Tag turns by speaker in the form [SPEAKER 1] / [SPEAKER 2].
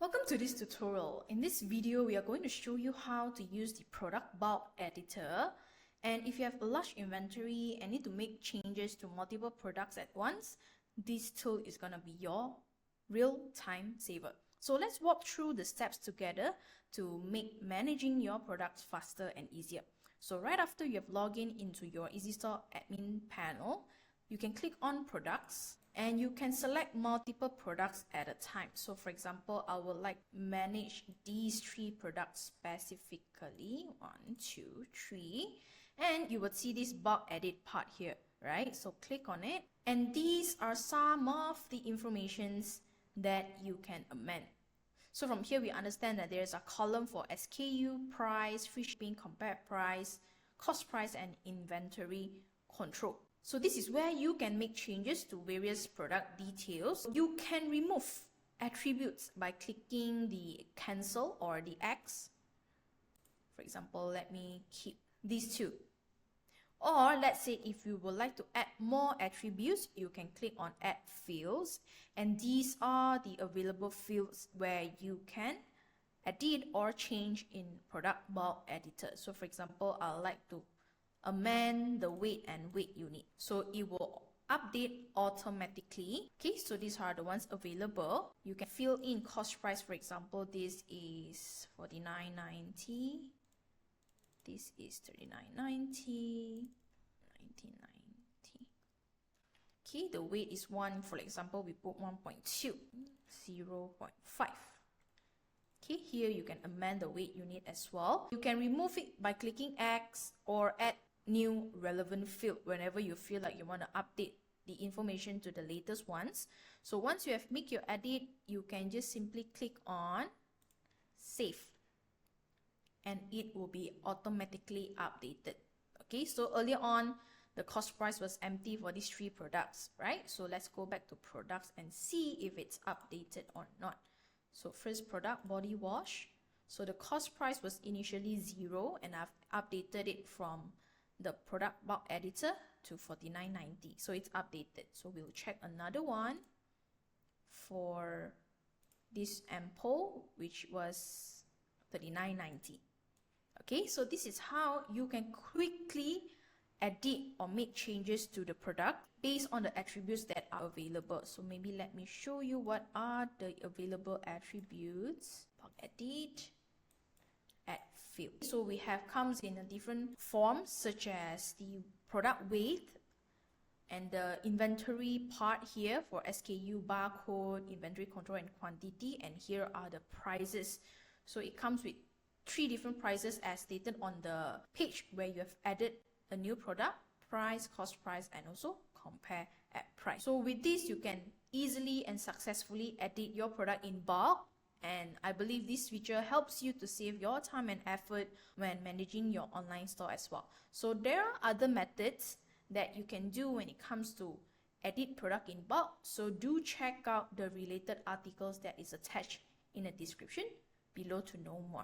[SPEAKER 1] Welcome to this tutorial. In this video, we are going to show you how to use the product bulk editor. And if you have a large inventory and need to make changes to multiple products at once, this tool is going to be your real-time saver. So let's walk through the steps together to make managing your products faster and easier. So right after you have logged in into your EasyStore admin panel, you can click on products and you can select multiple products at a time. So for example, I would like manage these 3 products specifically, 1, 2, 3, and you would see this bulk edit part here, right? So click on it, and these are some of the informations that you can amend. So from here, we understand that there's a column for SKU, price, free shipping, compared price, cost price, and inventory control. So this is where you can make changes to various product details. You can remove attributes by clicking the cancel or the X. For example, let me keep these 2. Or let's say if you would like to add more attributes, you can click on add fields, and these are the available fields where you can edit or change in product bulk editor. So for example, I would like to amend the weight and weight unit, so it will update automatically. Okay, so these are the ones available. You can fill in cost price. For example, this is $49.90, this is $39.90, $19.90. Okay, the weight is 1, for example, we put 1.2, 0.5. Okay, here you can amend the weight unit as well. You can remove it by clicking X or add new relevant field whenever you feel like you want to update the information to the latest ones. So once you have made your edit, you can just simply click on save and it will be automatically updated. Okay, so earlier on the cost price was empty for these 3 products, right? So let's go back to products and see if it's updated or not. So first product, body wash. So the cost price was initially 0 and I've updated it from the product bulk editor to $49.90. So it's updated. So we'll check another one for this ampoule, which was $39.90. Okay, so this is how you can quickly edit or make changes to the product based on the attributes that are available. So maybe let me show you what are the available attributes. Bulk edit, add field. So we have comes in a different forms such as the product weight and the inventory part here for SKU, barcode, inventory control, and quantity. And here are the prices. So it comes with 3 different prices as stated on the page where you have added a new product: price, cost price, and also compare at price. So with this, you can easily and successfully edit your product in bulk, and I believe this feature helps you to save your time and effort when managing your online store as well. So there are other methods that you can do when it comes to edit product in bulk, so do check out the related articles that is attached in the description below to know more.